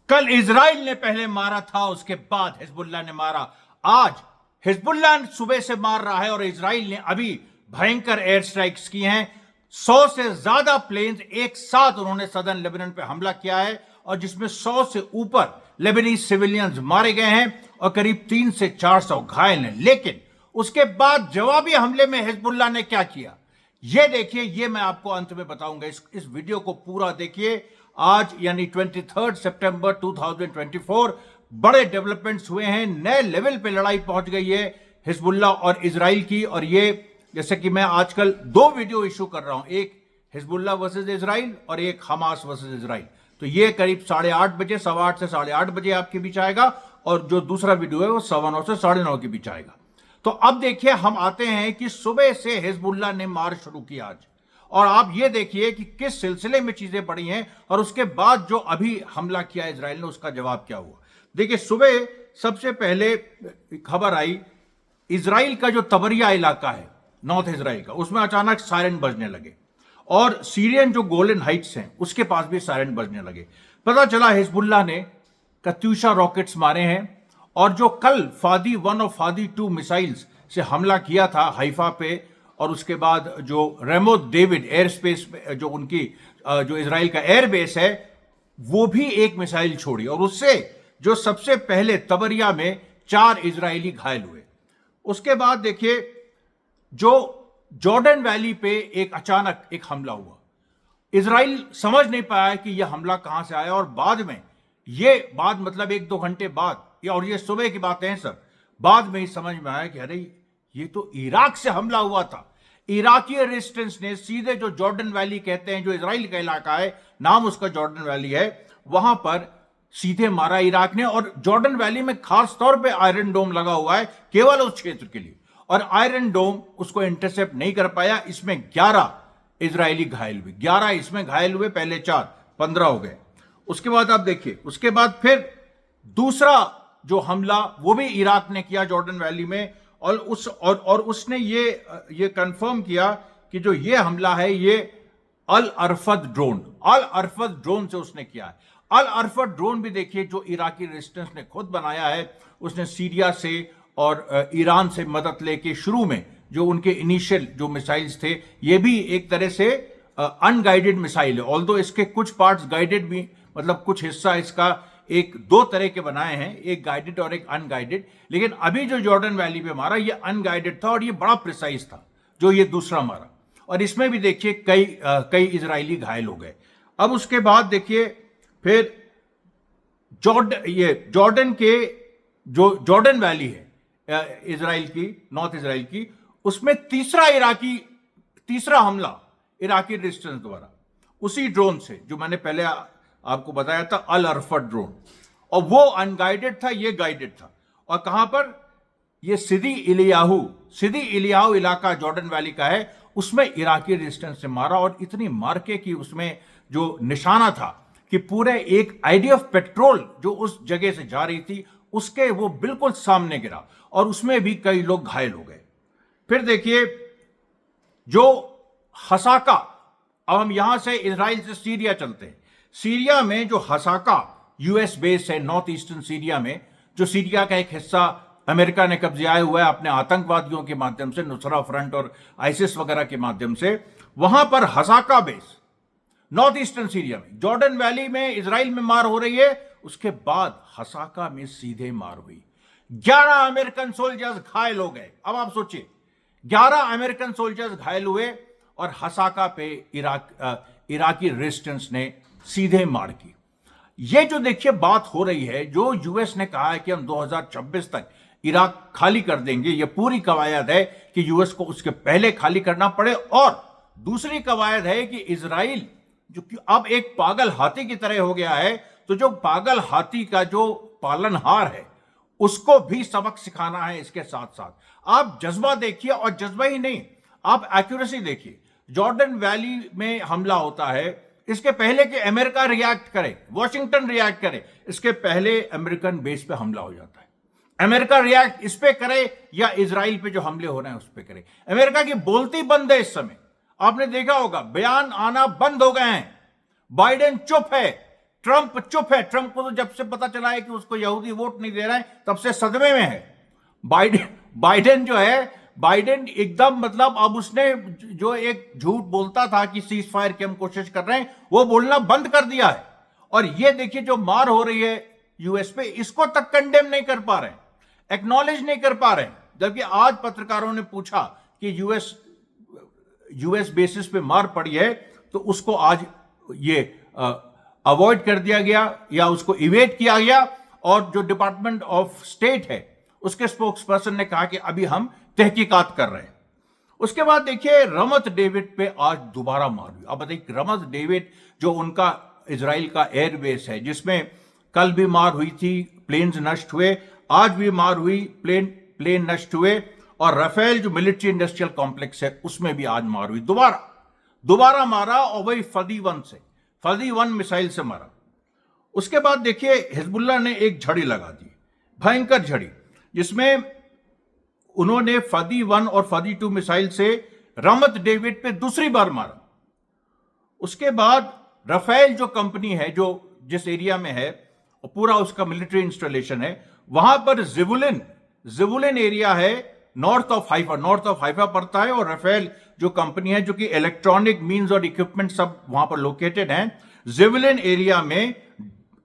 कल इजराइल ने पहले मारा था, उसके बाद हिजबुल्लाह ने मारा। आज हिजबुल्लाह सुबह से मार रहा है और इजराइल ने अभी भयंकर एयर स्ट्राइक्स की हैं। 100 से ज्यादा प्लेन्स एक साथ उन्होंने सदर्न लेबनान पे हमला किया है और जिसमें 100 से ऊपर लेबनीज सिविलियंस मारे गए हैं और करीब 300 से 400 घायल हैं। लेकिन उसके बाद जवाबी हमले में हिजबुल्लाह ने क्या किया, ये देखिए, ये मैं आपको अंत में बताऊंगा। इस वीडियो को पूरा देखिए। आज यानी 23 सितंबर 2024 बड़े डेवलपमेंट्स हुए हैं, नए लेवल पे लड़ाई पहुंच गई है हिजबुल्लाह और इजराइल की। और ये जैसे कि मैं आजकल 2 वीडियो इशू कर रहा हूं, एक हिजबुल्लाह वर्सेस इजराइल और एक हमास वर्सेस इजराइल। तो ये करीब 8:30 बजे, 8:15 से 8:30 बजे आपके बीच आएगा और जो दूसरा वीडियो है वो 9:15 से 9:30 के बीच आएगा। तो अब देखिए, हम आते हैं कि सुबह से हिजबुल्लाह ने मार शुरू किया आज, और आप ये देखिए कि किस सिलसिले में चीजें बढ़ी हैं और उसके बाद जो अभी हमला किया इजराइल ने उसका जवाब क्या हुआ। देखिए, सुबह सबसे पहले खबर आई, इजराइल का जो तबरिया इलाका है नॉर्थ इजराइल का, उसमें अचानक सायरन बजने लगे और सीरियन जो गोलन हाइट्स हैं उसके पास भी सायरन बजने लगे। पता चला हिजबुल्लाह ने कत्यूशा रॉकेट्स मारे हैं और जो कल फादी 1 और फादी 2 मिसाइल्स से हमला किया था हाइफा पे, और उसके बाद जो रेमोथ डेविड एयर स्पेस जो उनकी जो इजराइल का एयर बेस है वो भी एक मिसाइल छोड़ी और उससे जो सबसे पहले तबरिया में 4 इजरायली घायल हुए। उसके बाद देखिए, जो जॉर्डन वैली पे एक अचानक एक हमला हुआ। इजराइल समझ नहीं पाया कि यह हमला कहां से आया और बाद में ये बात, मतलब 1-2 घंटे बाद, और ये सुबह की बातें हैं सर, बाद में ही समझ में आया कि अरे ये तो इराक से हमला हुआ था। इराकी रेजिस्टेंस ने सीधे जो जॉर्डन वैली कहते हैं, जो इजराइल का इलाका है, नाम उसका जॉर्डन वैली है, वहां पर सीधे मारा इराक ने। और जॉर्डन वैली में खास तौर पे आयरन डोम लगा हुआ है केवल उस क्षेत्र के लिए, और आयरन डोम उसको इंटरसेप्ट नहीं कर पाया। इसमें 11 इजरायली घायल हुए, 11 इसमें घायल हुए, पहले 4, 15 हो गए। उसके बाद आप देखिए, उसके बाद फिर दूसरा जो हमला वो भी इराक ने किया जॉर्डन वैली में, और उसने ये कंफर्म किया कि जो ये हमला है ये अल अरफद ड्रोन से उसने किया है। अल अरफद ड्रोन भी देखिए, जो इराकी रेजिस्टेंस ने खुद बनाया है, उसने सीरिया से और ईरान से मदद लेके शुरू में जो उनके इनिशियल जो मिसाइल्स थे, ये भी एक तरह से अनगाइडेड मिसाइल है। ऑल्दो इसके कुछ पार्ट्स गाइडेड भी, मतलब कुछ हिस्सा इसका 2 तरह के बनाए हैं, एक गाइडेड और एक अनगाइडेड। लेकिन अभी जो जॉर्डन वैली पे मारा ये अनगाइडेड था और ये बड़ा प्रिसाइज था जो ये दूसरा मारा, और इसमें भी देखिए कई इजरायली घायल हो गए। अब उसके बाद देखिए, फिर जॉर्डन के जो जॉर्डन वैली है इजराइल की, नॉर्थ इजराइल की, उसमें तीसरा हमला इराकी रेजिस्टेंस द्वारा उसी ड्रोन से, जो मैंने पहले आपको बताया था, अल अरफद ड्रोन। और वो अनगाइडेड था, ये गाइडेड था। और कहां पर, ये सिदी इलियाहू इलाका जॉर्डन वैली का है, उसमें इराकी रेजिस्टेंस से मारा। और इतनी मारके की उसमें जो निशाना था कि पूरे एक आईडीएफ पेट्रोल जो उस जगह से जा रही थी उसके वो बिल्कुल सामने गिरा और उसमें भी कई लोग घायल हो गए। फिर देखिए, जो हसाका, अब हम यहां से इजराइल से सीरिया चलते हैं। सीरिया में जो हसाका यूएस बेस है नॉर्थ ईस्टर्न सीरिया में, जो सीरिया का एक हिस्सा अमेरिका ने कब्जाया हुआ है अपने आतंकवादियों के माध्यम से, नुसरा फ्रंट और आईसिस वगैरह के माध्यम से, वहां पर हसाका बेस नॉर्थ ईस्टर्न सीरिया में, जॉर्डन वैली में इजराइल में मार हो रही है, उसके बाद हसाका में सीधे मार हुई। 11 अमेरिकन सोल्जर्स घायल हो गए। अब आप सोचिए, 11 अमेरिकन सोल्जर्स घायल हुए और हसाका पे इराकी रेजिस्टेंस ने सीधे मार की। ये जो देखिए बात हो रही है, जो यूएस ने कहा है कि हम 2026 तक इराक खाली कर देंगे, ये पूरी कवायद है कि यूएस को उसके पहले खाली करना पड़े। और दूसरी कवायद है कि इजराइल जो कि अब एक पागल हाथी की तरह हो गया है, तो जो पागल हाथी का जो पालनहार है उसको भी सबक सिखाना है। इसके साथ साथ आप जज्बा देखिए, और जज्बा ही नहीं, आप एक्यूरेसी देखिए। जॉर्डन वैली में हमला होता है, इसके पहले कि अमेरिका रिएक्ट करे, वॉशिंगटन रिएक्ट करे, इसके पहले अमेरिकन बेस पे हमला हो जाता है। अमेरिका रिएक्ट इस पे करे या इजराइल पे जो हमले हो रहे हैं उस पे करे। अमेरिका की बोलती बंद है इस समय, आपने देखा होगा, बयान आना बंद हो गए हैं। बाइडेन चुप है, ट्रंप चुप है। ट्रंप को तो जब से पता चला है कि उसको यहूदी वोट नहीं दे रहे हैं तब से सदमे में है। बाइडेन जो है, बाइडेन एकदम मतलब अब उसने जो एक झूठ बोलता था कि सीज फायर की हम कोशिश कर रहे हैं, वो बोलना बंद कर दिया है। और ये देखिए जो मार हो रही है यूएस पे, इसको तक कंडेम नहीं कर पा रहे हैं, एक्नॉलेज नहीं कर पा रहे हैं। जबकि आज पत्रकारों ने पूछा कि यूएस बेसिस पे मार पड़ी है, तो उसको आज ये अवॉइड कर दिया गया या उसको इवेट किया गया। और जो डिपार्टमेंट ऑफ स्टेट है उसके स्पोक्सपर्सन ने कहा कि अभी हम तहकीकात कर रहे हैं। उसके बाद देखिए रमत डेविड पे आज दोबारा मार हुई। अब बताइए, रमत डेविड जो उनका इजराइल का एयरबेस है, जिसमें कल भी मार हुई थी, प्लेन्स नष्ट हुए, आज भी मार हुई, प्लेन नष्ट हुए। और राफेल जो मिलिट्री इंडस्ट्रियल कॉम्प्लेक्स है उसमें भी आज मार हुई, दोबारा मारा, और वही फदी वन मिसाइल से मारा। उसके बाद देखिए हिजबुल्लाह ने एक झड़ी लगा दी, भयंकर झड़ी, जिसमें उन्होंने फदी 1 और फदी 2 मिसाइल से रमत डेविड पे दूसरी बार मारा। उसके बाद राफेल जो कंपनी है, जो जिस एरिया में है और पूरा उसका मिलिट्री इंस्टॉलेशन है, वहां पर जिवुलिन एरिया है, नॉर्थ ऑफ हाइफा पड़ता है। और राफेल जो कंपनी है, जो कि इलेक्ट्रॉनिक मीन्स और इक्विपमेंट सब वहां पर लोकेटेड हैं, जिवुलिन एरिया में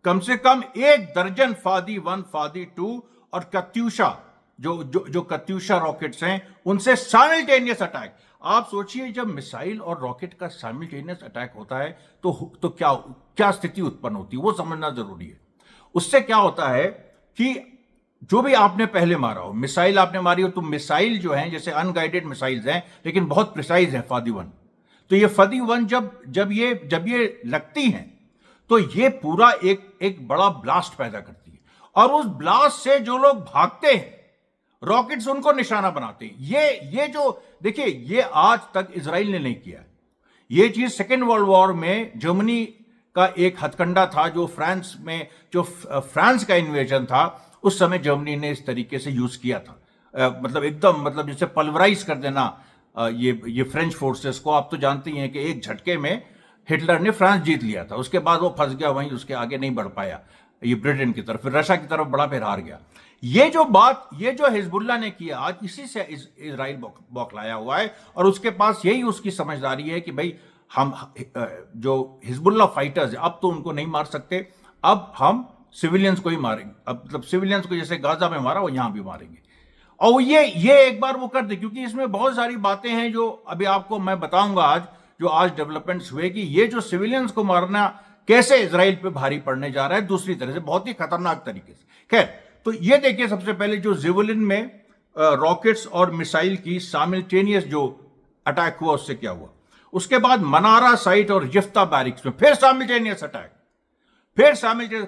कम से कम 1 दर्जन फादी 1, फादी 2 और कत्यूशा जो कत्यूशा रॉकेट्स हैं, उनसे साइमल्टेनियस अटैक। आप सोचिए, जब मिसाइल और रॉकेट का साइमल्टेनियस अटैक होता है तो क्या स्थिति उत्पन्न होती है, वो समझना जरूरी है। उससे क्या होता है कि जो भी आपने पहले मारा हो, मिसाइल आपने मारी हो, तो मिसाइल जो हैं जैसे अनगाइडेड मिसाइल्स हैं लेकिन बहुत प्रिसाइज है फादी 1, तो ये फादी 1 जब ये लगती हैं तो ये पूरा एक बड़ा ब्लास्ट पैदा करती है। और उस ब्लास्ट से जो लोग भागते हैं, रॉकेट्स उनको निशाना बनाते हैं। ये जो देखिए, ये आज तक इजराइल ने नहीं किया। ये चीज सेकेंड वर्ल्ड वॉर में जर्मनी का एक हथकंडा था, जो फ्रांस का इन्वेजन था, उस समय जर्मनी ने इस तरीके से यूज किया था। मतलब एकदम मतलब जैसे पल्वराइज कर देना ये फ्रेंच फोर्सेस को। आप तो जानते ही हैं कि एक झटके में हिटलर ने फ्रांस जीत लिया था, उसके बाद वो फंस गया वहीं, उसके आगे नहीं बढ़ पाया ये ब्रिटेन की तरफ, फिर रशिया की तरफ बढ़ा, फिर हार गया। ये जो हिजबुल्लाह ने किया आज, इसी से इजराइल बौखलाया हुआ है। और उसके पास यही उसकी समझदारी है कि भाई हम जो हिजबुल्लाह फाइटर्स है, अब तो उनको नहीं मार सकते, अब हम सिविलियंस को ही मारेंगे। अब मतलब सिविलियंस को जैसे गाजा में मारा वो यहां भी मारेंगे। और ये एक बार वो कर दे, क्योंकि इसमें बहुत सारी बातें हैं जो अभी आपको मैं बताऊंगा आज डेवलपमेंट्स हुए कि ये जो सिविलियंस को मारना कैसे इजराइल पे भारी पड़ने जा रहा है दूसरी तरह से, बहुत ही खतरनाक तरीके से। खैर, तो ये देखिए, सबसे पहले जो जिवुलिन में रॉकेट्स और मिसाइल की साइमल्टेनियस जो अटैक हुआ, उससे क्या हुआ। उसके बाद मनारा साइट और यफ्ता बैरिक्स में फिर साइमल्टेनियस अटैक,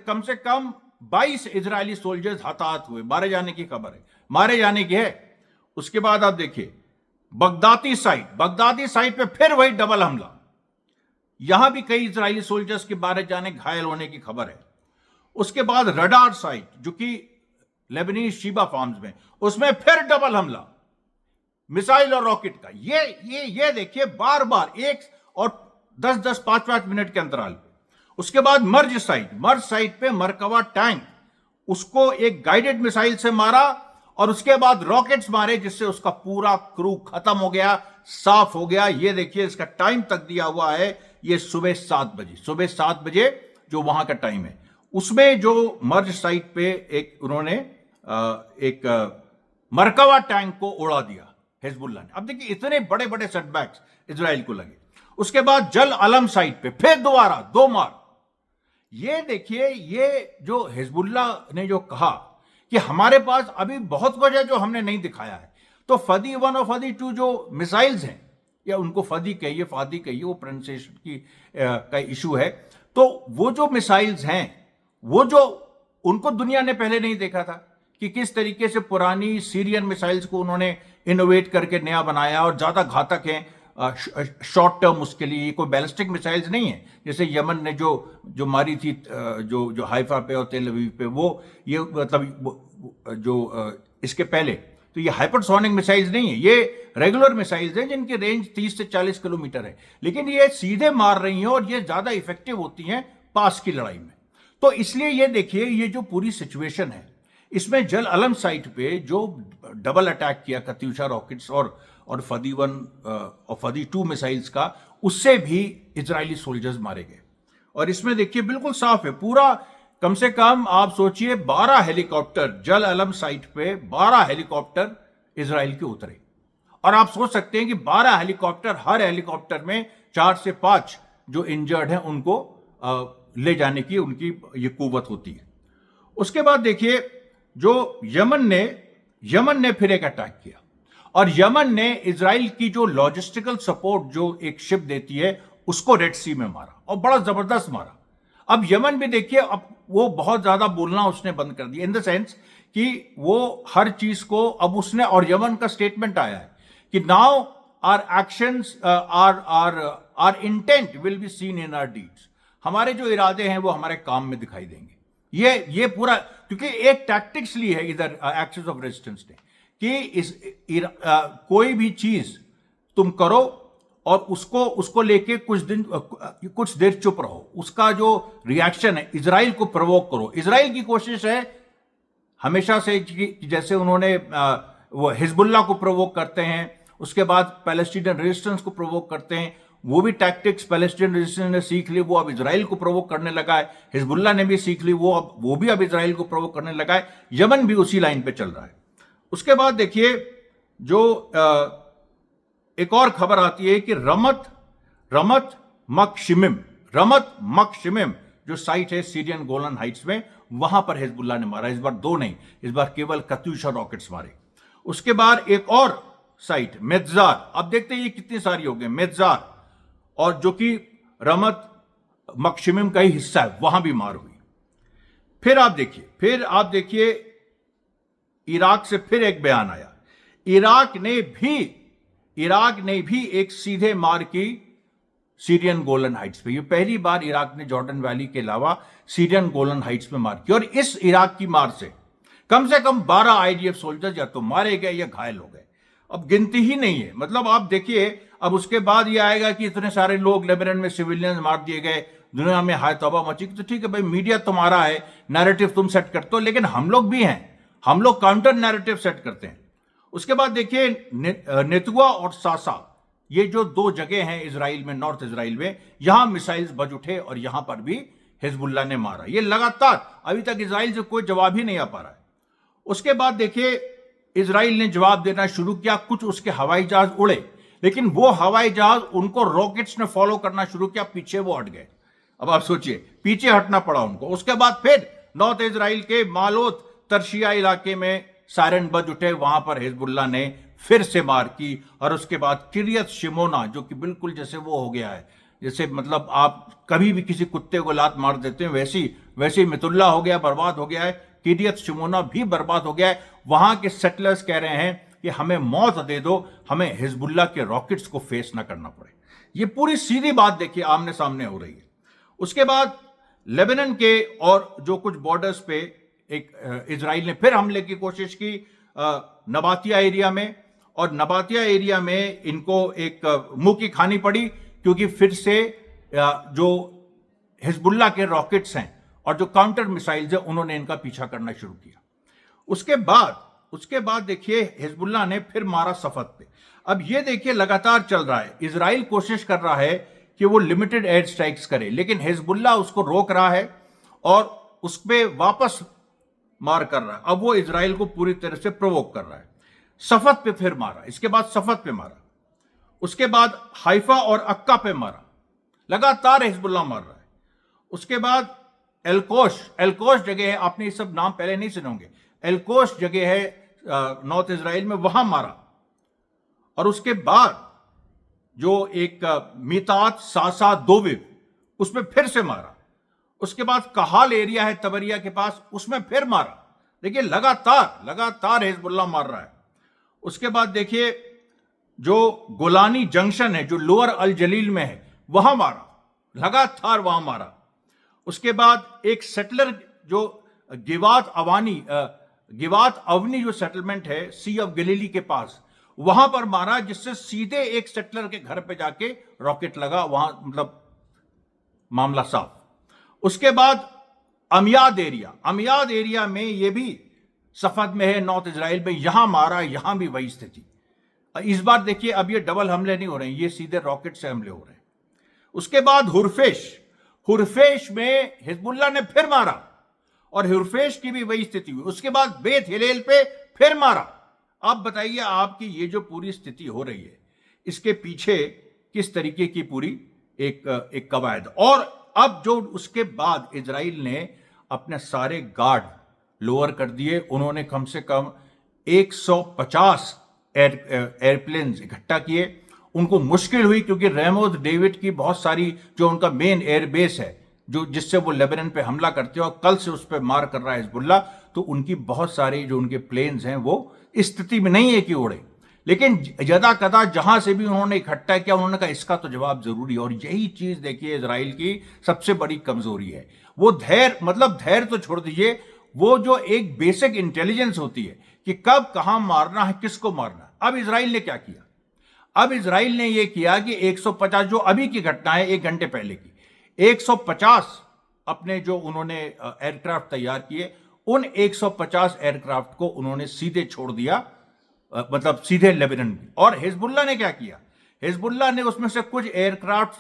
कम से कम 22 इजरायली सोल्जर्स हताहत हुए, मारे जाने की खबर है, मारे जाने की है। उसके बाद आप देखिए बगदादी साइट पे फिर वही डबल हमला, यहां भी कई इजरायली सोल्जर्स के मारे जाने, घायल होने की खबर है। उसके बाद रडार साइट जो कि लेबनीज शीबा फार्म्स में, उसमें फिर डबल हमला मिसाइल और रॉकेट का। ये देखिए बार एक और 10-10, 5-5 मिनट के अंतराल पे। उसके बाद मर्ज साइट पे मरकवा टैंक, उसको एक गाइडेड मिसाइल से मारा और उसके बाद रॉकेट्स मारे, जिससे उसका पूरा क्रू खत्म हो गया, साफ हो गया। ये देखिए, इसका टाइम तक दिया हुआ है, ये सुबह 7 बजे जो वहां का टाइम है। उसमें जो मर्ज साइट पे उन्होंने एक मरकवा टैंक को उड़ा दिया हिजबुल्लाह ने। अब देखिए, इतने बड़े बड़े सेटबैक्स इजराइल को लगे। उसके बाद जल अलम साइट पे फिर दोबारा 2 मार। ये देखिए, ये जो हिजबुल्लाह ने जो कहा कि हमारे पास अभी बहुत कुछ है जो हमने नहीं दिखाया है, तो फदी 1 और फदी 2 जो मिसाइल्स हैं, या उनको फादी कहिए, वो प्रोनाउंसिएशन का इशू है, तो वो जो मिसाइल्स हैं, वो जो उनको दुनिया ने पहले नहीं देखा था कि किस तरीके से पुरानी सीरियन मिसाइल्स को उन्होंने इनोवेट करके नया बनाया और ज्यादा घातक हैं शॉर्ट टर्म उसके लिए। कोई बैलिस्टिक मिसाइल्स नहीं है, जैसे यमन ने जो मारी थी जो हाइफा पे और तेल अवीव पे, वो ये मतलब जो इसके पहले, तो ये हाइपरसोनिक मिसाइल्स नहीं है, ये रेगुलर मिसाइल्स हैं जिनकी रेंज 30 से 40 किलोमीटर है, लेकिन ये सीधे मार रही हैं और ये ज्यादा इफेक्टिव होती हैं पास की लड़ाई में। तो इसलिए ये देखिए, ये जो पूरी सिचुएशन है, इसमें जल अलम साइट पे जो डबल अटैक किया कत्यूशा रॉकेट्स और फदी 1 और फदी 2 मिसाइल्स का, उससे भी इजरायली सोल्जर्स मारे गए। और इसमें देखिए बिल्कुल साफ है पूरा, कम से कम आप सोचिए 12 हेलीकॉप्टर जल अलम साइट पे, 12 हेलीकॉप्टर इजराइल के उतरे। और आप सोच सकते हैं कि 12 हेलीकॉप्टर, हर हेलीकॉप्टर में 4 से 5 जो इंजर्ड हैं उनको ले जाने की उनकी ये कुव्वत होती है। उसके बाद देखिए जो यमन ने फिर एक अटैक किया, और यमन ने इजराइल की जो लॉजिस्टिकल सपोर्ट जो एक शिप देती है उसको रेड सी में मारा, और बड़ा जबरदस्त मारा। अब यमन भी देखिए, अब वो बहुत ज्यादा बोलना उसने बंद कर दिया, इन द सेंस कि वो हर चीज को अब उसने, और यमन का स्टेटमेंट आया है कि now our actions our intent will be seen in our deeds. हमारे जो इरादे हैं वो हमारे काम में दिखाई देंगे। ये पूरा, क्योंकि एक टैक्टिक्स ली है इधर एक्सेस ऑफ रेजिस्टेंस ने कि कोई भी चीज तुम करो और उसको लेके कुछ देर चुप रहो, उसका जो रिएक्शन है इजराइल को प्रवोक करो। इजराइल की कोशिश है हमेशा से कि जैसे उन्होंने वो हिजबुल्ला को प्रवोक करते हैं, उसके बाद पैलेस्टीनियन रेजिस्टेंस को प्रवोक करते हैं, वो भी टैक्टिक्स पैलेस्टीनियन रेजिस्टेंस ने सीख ली, वो अब इजराइल को प्रवोक करने लगा है। हिजबुल्ला ने भी सीख ली, वो भी अब इजराइल को प्रवोक करने लगा है। यमन भी उसी लाइन पे चल रहा है। उसके बाद देखिए जो एक और खबर आती है कि रमत मकशिमिम जो साइट है सीरियन गोलन हाइट्स में, वहां पर हिजबुल्ला ने मारा। इस बार 2 नहीं, इस बार केवल कत्यूशा रॉकेट्स मारे। उसके बाद एक और साइट मेदजार, अब देखते हैं ये कितनी सारी हो गई, मेदजार, और जो कि रमत मकशिमिम का ही हिस्सा है, वहां भी मार हुई। फिर आप देखिए इराक से फिर एक बयान आया। इराक ने भी एक सीधे मार की सीरियन गोलन हाइट्स पे। ये पहली बार इराक ने जॉर्डन वैली के अलावा सीरियन गोलन हाइट्स पे मार की, और इस इराक की मार से कम 12 आईडीएफ सोल्जर्स या तो मारे गए या घायल हो गए। अब गिनती ही नहीं है, मतलब आप देखिए अब उसके बाद ये आएगा कि इतने सारे लोग लेबनान में सिविलियन मार दिए गए, दुनिया में हाय तौबा मची। तो ठीक है भाई, मीडिया तुम्हारा है, नैरेटिव तुम सेट करते हो, लेकिन हम लोग भी हैं, हम लोग काउंटर नैरेटिव सेट करते हैं। उसके बाद देखिए नेतुआ और सासा, ये जो 2 जगह हैं इजराइल में, नॉर्थ इजराइल में, यहां मिसाइल्स बज उठे और यहां पर भी हिजबुल्ला ने मारा। ये लगातार, अभी तक इजराइल से कोई जवाब ही नहीं आ पा रहा है। उसके बाद देखिए इजराइल ने जवाब देना शुरू किया, कुछ उसके हवाई जहाज उड़े, लेकिन वो हवाई जहाज उनको रॉकेट्स ने फॉलो करना शुरू किया, पीछे वो हट गए। अब आप सोचिए, पीछे हटना पड़ा उनको। उसके बाद फिर नॉर्थ इजराइल के मालोत तरशिया इलाके में सायरन बज उठे, वहां पर हिजबुल्ला ने फिर से मार की। और उसके बाद किरियत शिमोना, जो कि बिल्कुल जैसे वो हो गया है, जैसे मतलब आप कभी भी किसी कुत्ते को लात मार देते हैं, वैसी मितुल्ला हो गया, बर्बाद हो गया है। किरियत शिमोना भी बर्बाद हो गया है। वहां के सेटलर्स कह रहे हैं कि हमें मौत दे दो, हमें हिजबुल्ला के रॉकेट्स को फेस ना करना पड़े। ये पूरी सीधी बात देखिए आमने सामने हो रही है। उसके बाद लेबनान के और जो कुछ बॉर्डर्स पे एक इजराइल ने फिर हमले की कोशिश की नबातिया एरिया में, और नबातिया एरिया में इनको एक मुंह की खानी पड़ी, क्योंकि फिर से जो हिजबुल्ला के रॉकेट्स हैं और जो काउंटर मिसाइल्स हैं उन्होंने इनका पीछा करना शुरू किया। उसके बाद देखिए हिजबुल्ला ने फिर मारा सफद पे। अब ये देखिए लगातार चल रहा है, इजराइल कोशिश कर रहा है कि वो लिमिटेड एयर स्ट्राइक्स करे, लेकिन हिजबुल्ला उसको रोक रहा है और उस पर वापस मार कर रहा है। अब वो इजराइल को पूरी तरह से प्रोवोक कर रहा है। सफद पे फिर मारा, इसके बाद सफद पे मारा, उसके बाद हाइफा और अक्का पे मारा, लगातार हिजबुल्ला मार रहा है। उसके बाद एलकोश जगह है, आपने ये सब नाम पहले नहीं सुने होंगे, एलकोश जगह है नॉर्थ इजराइल में, वहां मारा। और उसके बाद जो एक मीतात सासा दोविव, उसमें फिर से मारा। उसके बाद कहाल एरिया है तबरिया के पास, उसमें फिर मारा। देखिए लगातार हिजबुल्ला मार रहा है। उसके बाद देखिए जो गोलानी जंक्शन है जो लोअर अल जलील में है, वहां मारा, लगातार वहां मारा। उसके बाद एक सेटलर जो गिवात अवनी जो सेटलमेंट है सी ऑफ गलीली के पास, वहां पर मारा, जिससे सीधे एक सेटलर के घर पे जाके रॉकेट लगा, वहां मतलब मामला साफ। उसके बाद अमियाद एरिया में ये भी सफद में है, नॉर्थ इजराइल में, यहां मारा, यहां भी वही स्थिति। इस बार देखिए अब ये डबल हमले नहीं हो रहे हैं, ये सीधे रॉकेट से हमले हो रहे हैं। उसके बाद हुरफेश में हिजबुल्लाह ने फिर मारा और हुरफेश की भी वही स्थिति हुई। उसके बाद बेत हिलेल पे फिर मारा। अब बताइए आपकी ये जो पूरी स्थिति हो रही है, इसके पीछे किस तरीके की पूरी एक कवायद। और अब जो उसके बाद इजराइल ने अपने सारे गार्ड लोअर कर दिए, उन्होंने कम से कम 150 एयरप्लेन्स इकट्ठा किए। उनको मुश्किल हुई क्योंकि रेमोस डेविड की बहुत सारी जो उनका मेन एयरबेस है, जो जिससे वो लेबनान पे हमला करते हैं और कल से उस पर मार कर रहा है हिजबुल्लाह, तो उनकी बहुत सारी जो उनके प्लेन्स हैं वो इस स्थिति में नहीं है कि उड़े। लेकिन यदा कदा जहां से भी उन्होंने इकट्ठा किया, उन्होंने कहा इसका तो जवाब जरूरी है। और यही चीज देखिए इजराइल की सबसे बड़ी कमजोरी है, वो धैर्य, मतलब धैर्य तो छोड़ दीजिए, वो जो एक बेसिक इंटेलिजेंस होती है कि कब कहां मारना है, किसको मारना है। अब इजराइल ने क्या किया, अब इजराइल ने यह किया कि 150, जो अभी की घटना है 1 घंटे पहले की, 150 अपने जो उन्होंने एयरक्राफ्ट तैयार किए, उन 150 एयरक्राफ्ट को उन्होंने सीधे छोड़ दिया, मतलब सीधे लेबनान में। और हिजबुल्लाह ने क्या किया, हिजबुल्लाह ने उसमें से कुछ एयरक्राफ्ट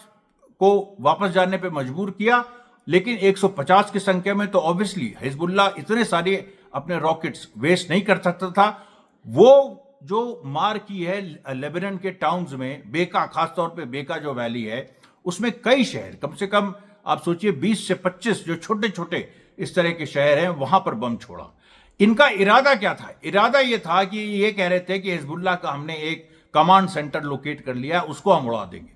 को वापस जाने पे मजबूर किया, लेकिन 150 की संख्या में तो ऑब्वियसली हिजबुल्लाह इतने सारे अपने रॉकेट्स वेस्ट नहीं कर सकता था। वो जो मार की है लेबनान के टाउन्स में, बेका, खासतौर पे बेका जो वैली है, उसमें कई शहर, कम से कम आप सोचिए 20 से 25 जो छोटे छोटे इस तरह के शहर हैं, वहां पर बम छोड़ा। इनका इरादा क्या था, इरादा यह था कि ये कह रहे थे कि हिजबुल्लाह का हमने एक कमांड सेंटर लोकेट कर लिया, उसको हम उड़ा देंगे।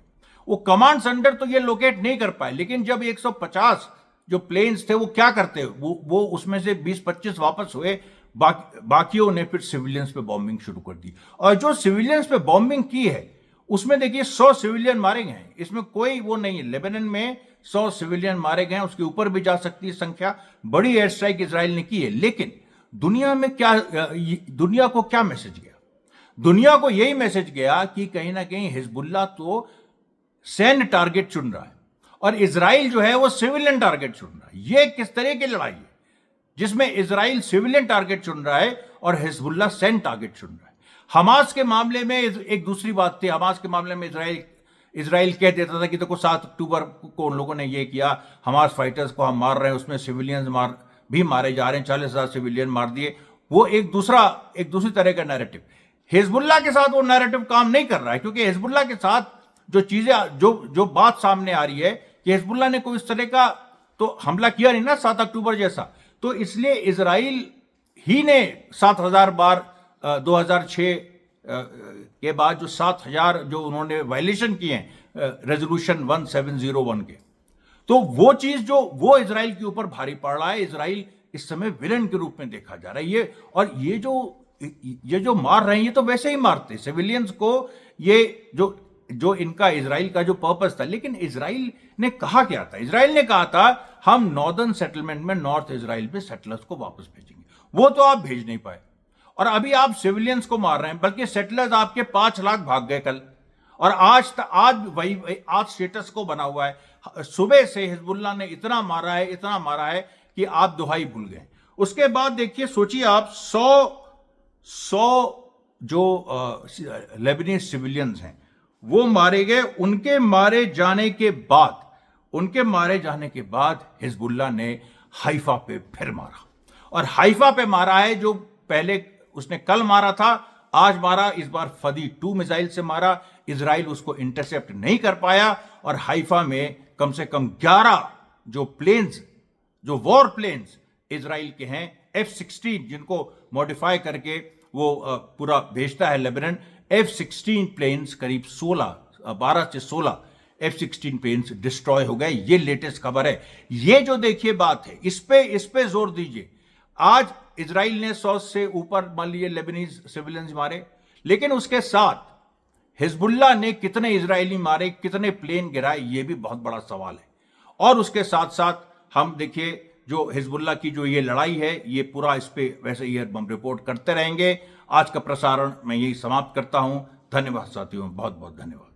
वो कमांड सेंटर तो ये लोकेट नहीं कर पाए, लेकिन जब 150 जो प्लेन्स थे वो क्या करते, वो उसमें से 20-25 वापस हुए, बाकियों ने फिर सिविलियंस पे बॉम्बिंग शुरू कर दी। और जो सिविलियंस पे बॉम्बिंग की है उसमें देखिए 100 सिविलियन मारे गए हैं, इसमें कोई वो नहीं है। लेबनान में 100 सिविलियन मारे गए हैं, उसके ऊपर भी जा सकती है संख्या। बड़ी एयर स्ट्राइक इजराइल ने की है, लेकिन दुनिया में क्या, दुनिया को क्या मैसेज गया, दुनिया को यही मैसेज गया कि कहीं ना कहीं हिजबुल्लाह तो सैन्य टारगेट चुन रहा है और इजराइल जो है वो सिविलियन टारगेट चुन रहा है। ये किस तरह की लड़ाई है जिसमें इजराइल सिविलियन टारगेट चुन रहा है और हिजबुल्लाह सैन्य टारगेट चुन रहा है। हमास के मामले में एक दूसरी बात थी, हमास के मामले में इजराइल कह देता था कि देखो 7 अक्टूबर को उन लोगों ने ये किया, हमास फाइटर्स को हम मार रहे हैं, उसमें सिविलियंस भी मारे जा रहे हैं, 40,000 सिविलियन मार दिए। वो एक दूसरी तरह का नैरेटिव। हिजबुल्लाह के साथ वो नैरेटिव काम नहीं कर रहा है, क्योंकि हिजबुल्लाह के साथ जो चीजें जो बात सामने आ रही है कि हिजबुल्लाह ने कोई इस तरह का तो हमला किया नहीं ना 7 अक्टूबर जैसा, तो इसलिए इजराइल ही ने 7,000 बार 2006 के बाद जो 7,000 जो उन्होंने वायलेशन किए हैं रेजोल्यूशन 1701 के, तो वो चीज जो वो इजराइल के ऊपर भारी पड़ रहा है। इजराइल इस समय विलन के रूप में देखा जा रहा है। ये और ये जो मार रहे हैं, ये तो वैसे ही मारते सिविलियंस को, ये जो इनका इजराइल का जो पर्पस था। लेकिन इजराइल ने कहा क्या था, इजराइल ने कहा था हम नॉर्दर्न सेटलमेंट में नॉर्थ इजराइल पे सेटलर्स को वापस भेजेंगे। वो तो आप भेज नहीं पाए और अभी आप सिविलियंस को मार रहे हैं, बल्कि सेटलर्स आपके 5 लाख भाग गए कल, और आज स्टेटस को बना हुआ है। सुबह से हिजबुल्लाह ने इतना मारा है कि आप दुहाई भूल गए। उसके बाद देखिए, सोचिए आप 100 जो लेबनीज सिविलियंस हैं वो मारे गए। उनके मारे जाने के बाद हिजबुल्लाह ने हाइफा पे फिर मारा, और हाइफा पे मारा है जो पहले उसने कल मारा था, आज मारा, इस बार फदी 2 मिसाइल से मारा। इजराइल उसको इंटरसेप्ट नहीं कर पाया और हाइफा में कम से कम 11 जो वॉर प्लेन्स इजराइल के हैं, F-16, जिनको मॉडिफाई करके वो पूरा भेजता है लेबनान, F-16 प्लेन्स करीब 12 से 16 F-16 प्लेन्स डिस्ट्रॉय हो गए। ये लेटेस्ट खबर है। ये जो देखिए बात है, इस पे जोर दीजिए। आज इजराइल ने 100 से ऊपर मान लिए लेबनीज सिविलियंस मारे, लेकिन उसके साथ हिजबुल्लाह ने कितने इजरायली मारे, कितने प्लेन गिराए, ये भी बहुत बड़ा सवाल है। और उसके साथ साथ हम देखिए जो हिजबुल्लाह की जो ये लड़ाई है, ये पूरा इस पे वैसे ही हम रिपोर्ट करते रहेंगे। आज का प्रसारण मैं यही समाप्त करता हूं। धन्यवाद साथियों, बहुत बहुत धन्यवाद।